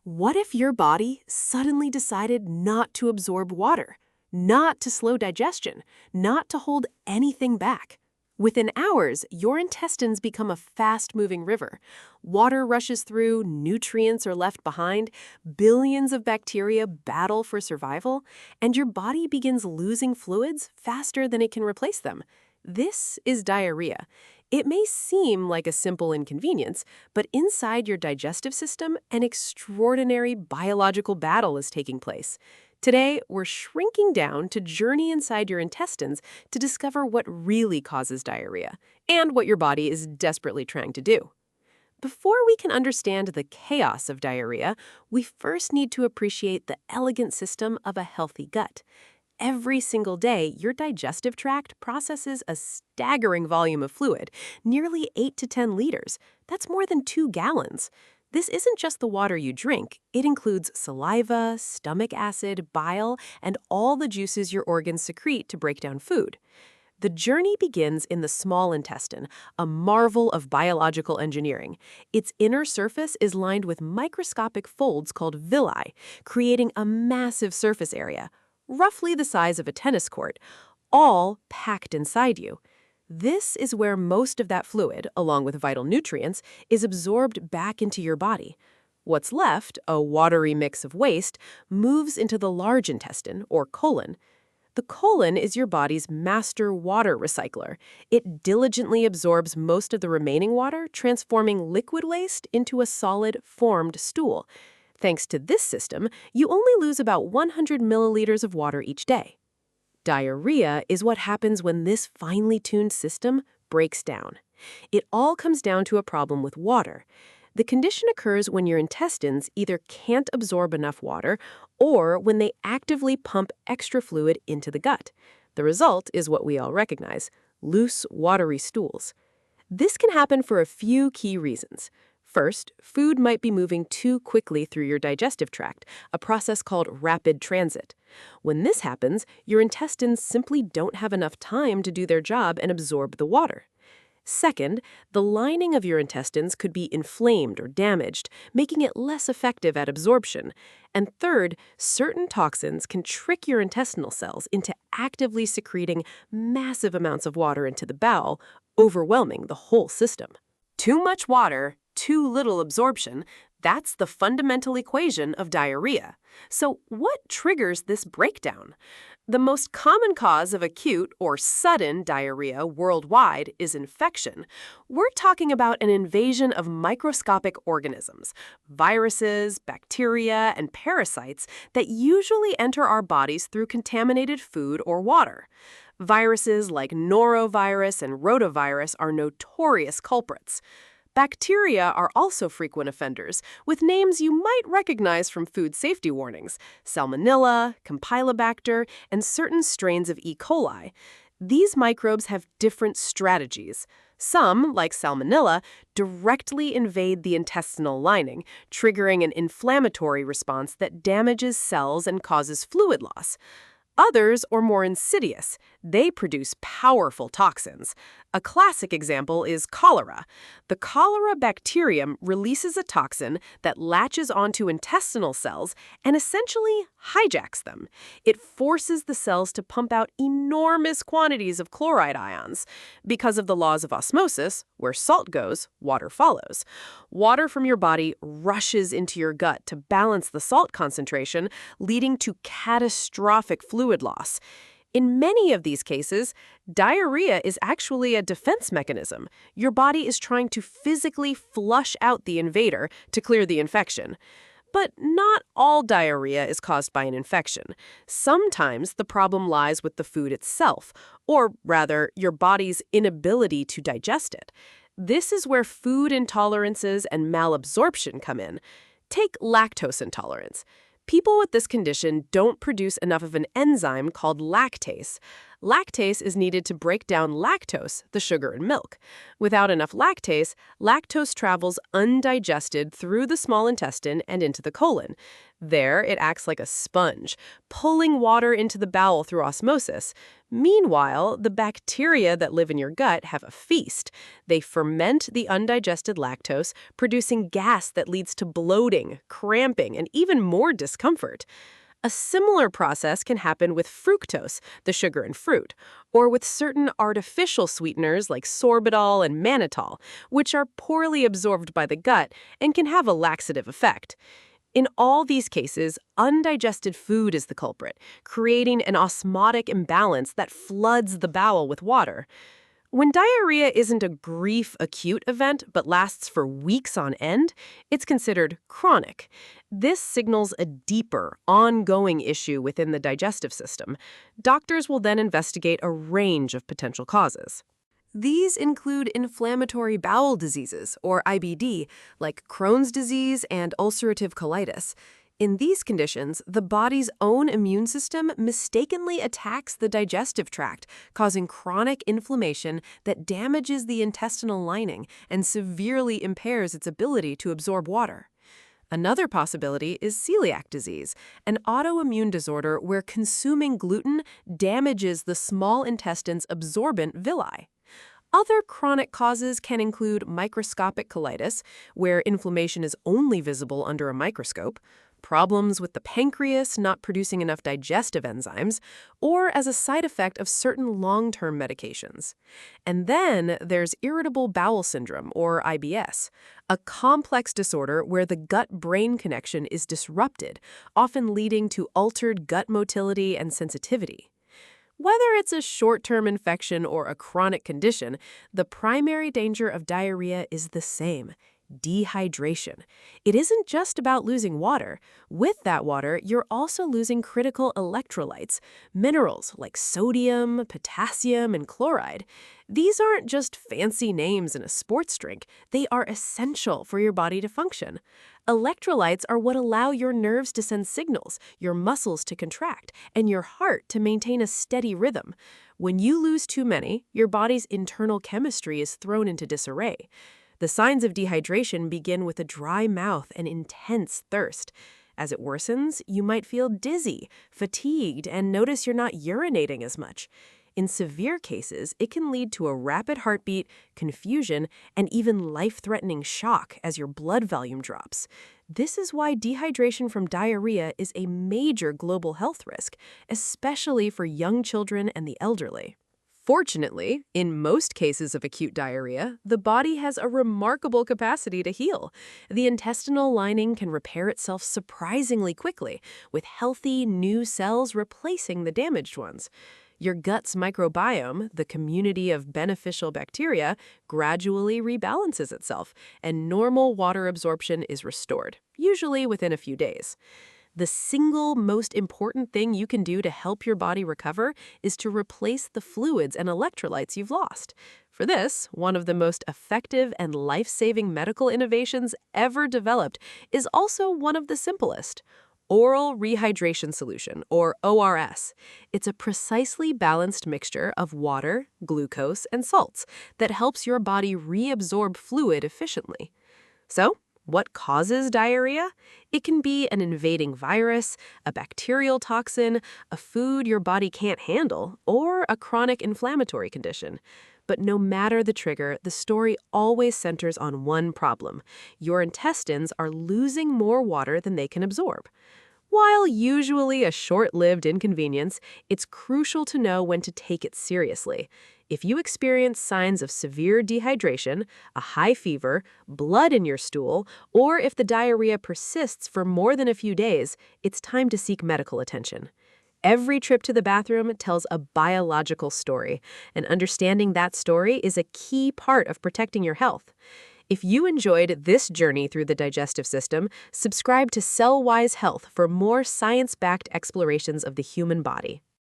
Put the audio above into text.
What if your body suddenly decided not to absorb water, not to slow digestion, not to hold anything back? Within hours, your intestines become a fast-moving river. Water rushes through, nutrients are left behind, billions of bacteria battle for survival, and your body begins losing fluids faster than it can replace them. This is diarrhea. It may seem like a simple inconvenience, but inside your digestive system, an extraordinary biological battle is taking place. Today, we're shrinking down to journey inside your intestines to discover what really causes diarrhea and what your body is desperately trying to do. Before we can understand the chaos of diarrhea, we first need to appreciate the elegant system of a healthy gut. Every single day, your digestive tract processes a staggering volume of fluid, nearly 8 to 10 liters. That's more than 2 gallons. This isn't just the water you drink. It includes saliva, stomach acid, bile, and all the juices your organs secrete to break down food. The journey begins in the small intestine, a marvel of biological engineering. Its inner surface is lined with microscopic folds called villi, creating a massive surface area, roughly the size of a tennis court, all packed inside you. This is where most of that fluid, along with vital nutrients, is absorbed back into your body. What's left, a watery mix of waste, moves into the large intestine, or colon. The colon is your body's master water recycler. It diligently absorbs most of the remaining water, transforming liquid waste into a solid, formed stool. Thanks to this system, you only lose about 100 milliliters of water each day. Diarrhea is what happens when this finely tuned system breaks down. It all comes down to a problem with water. The condition occurs when your intestines either can't absorb enough water or when they actively pump extra fluid into the gut. The result is what we all recognize: loose, watery stools. This can happen for a few key reasons. First, food might be moving too quickly through your digestive tract, a process called rapid transit. When this happens, your intestines simply don't have enough time to do their job and absorb the water. Second, the lining of your intestines could be inflamed or damaged, making it less effective at absorption. And third, certain toxins can trick your intestinal cells into actively secreting massive amounts of water into the bowel, overwhelming the whole system. Too much water, too little absorption, that's the fundamental equation of diarrhea. So what triggers this breakdown? The most common cause of acute or sudden diarrhea worldwide is infection. We're talking about an invasion of microscopic organisms, viruses, bacteria, and parasites that usually enter our bodies through contaminated food or water. Viruses like norovirus and rotavirus are notorious culprits. Bacteria are also frequent offenders, with names you might recognize from food safety warnings: salmonella, campylobacter, and certain strains of E. coli. These microbes have different strategies. Some, like salmonella, directly invade the intestinal lining, triggering an inflammatory response that damages cells and causes fluid loss. Others are more insidious. They produce powerful toxins. A classic example is cholera. The cholera bacterium releases a toxin that latches onto intestinal cells and essentially hijacks them. It forces the cells to pump out enormous quantities of chloride ions. Because of the laws of osmosis, where salt goes, water follows. Water from your body rushes into your gut to balance the salt concentration, leading to catastrophic fluid loss. In many of these cases, diarrhea is actually a defense mechanism. Your body is trying to physically flush out the invader to clear the infection. But not all diarrhea is caused by an infection. Sometimes the problem lies with the food itself, or rather, your body's inability to digest it. This is where food intolerances and malabsorption come in. Take lactose intolerance. People with this condition don't produce enough of an enzyme called lactase. Lactase is needed to break down lactose, the sugar in milk. Without enough lactase, lactose travels undigested through the small intestine and into the colon. There, it acts like a sponge, pulling water into the bowel through osmosis. Meanwhile, the bacteria that live in your gut have a feast. They ferment the undigested lactose, producing gas that leads to bloating, cramping, and even more discomfort. A similar process can happen with fructose, the sugar in fruit, or with certain artificial sweeteners like sorbitol and mannitol, which are poorly absorbed by the gut and can have a laxative effect. In all these cases, undigested food is the culprit, creating an osmotic imbalance that floods the bowel with water. When diarrhea isn't a brief, acute event but lasts for weeks on end, it's considered chronic. This signals a deeper, ongoing issue within the digestive system. Doctors will then investigate a range of potential causes. These include inflammatory bowel diseases, or IBD, like Crohn's disease and ulcerative colitis. In these conditions, the body's own immune system mistakenly attacks the digestive tract, causing chronic inflammation that damages the intestinal lining and severely impairs its ability to absorb water. Another possibility is celiac disease, an autoimmune disorder where consuming gluten damages the small intestine's absorbent villi. Other chronic causes can include microscopic colitis, where inflammation is only visible under a microscope, problems with the pancreas not producing enough digestive enzymes, or as a side effect of certain long-term medications. And then there's irritable bowel syndrome, or IBS, a complex disorder where the gut-brain connection is disrupted, often leading to altered gut motility and sensitivity. Whether it's a short-term infection or a chronic condition, the primary danger of diarrhea is the same: dehydration. It isn't just about losing water. With that water, you're also losing critical electrolytes, minerals like sodium, potassium, and chloride. These aren't just fancy names in a sports drink. They are essential for your body to function. Electrolytes are what allow your nerves to send signals, your muscles to contract, and your heart to maintain a steady rhythm. When you lose too many, your body's internal chemistry is thrown into disarray. The signs of dehydration begin with a dry mouth and intense thirst. As it worsens, you might feel dizzy, fatigued, and notice you're not urinating as much. In severe cases, it can lead to a rapid heartbeat, confusion, and even life-threatening shock as your blood volume drops. This is why dehydration from diarrhea is a major global health risk, especially for young children and the elderly. Fortunately, in most cases of acute diarrhea, the body has a remarkable capacity to heal. The intestinal lining can repair itself surprisingly quickly, with healthy, new cells replacing the damaged ones. Your gut's microbiome, the community of beneficial bacteria, gradually rebalances itself, and normal water absorption is restored, usually within a few days. The single most important thing you can do to help your body recover is to replace the fluids and electrolytes you've lost. For this, one of the most effective and life-saving medical innovations ever developed is also one of the simplest: oral rehydration solution, or ORS. It's a precisely balanced mixture of water, glucose, and salts that helps your body reabsorb fluid efficiently. So, what causes diarrhea? It can be an invading virus, a bacterial toxin, a food your body can't handle, or a chronic inflammatory condition. But no matter the trigger, the story always centers on one problem: your intestines are losing more water than they can absorb. While usually a short-lived inconvenience, it's crucial to know when to take it seriously. If you experience signs of severe dehydration, a high fever, blood in your stool, or if the diarrhea persists for more than a few days, it's time to seek medical attention. Every trip to the bathroom tells a biological story, and understanding that story is a key part of protecting your health. If you enjoyed this journey through the digestive system, subscribe to CellWise Health for more science-backed explorations of the human body.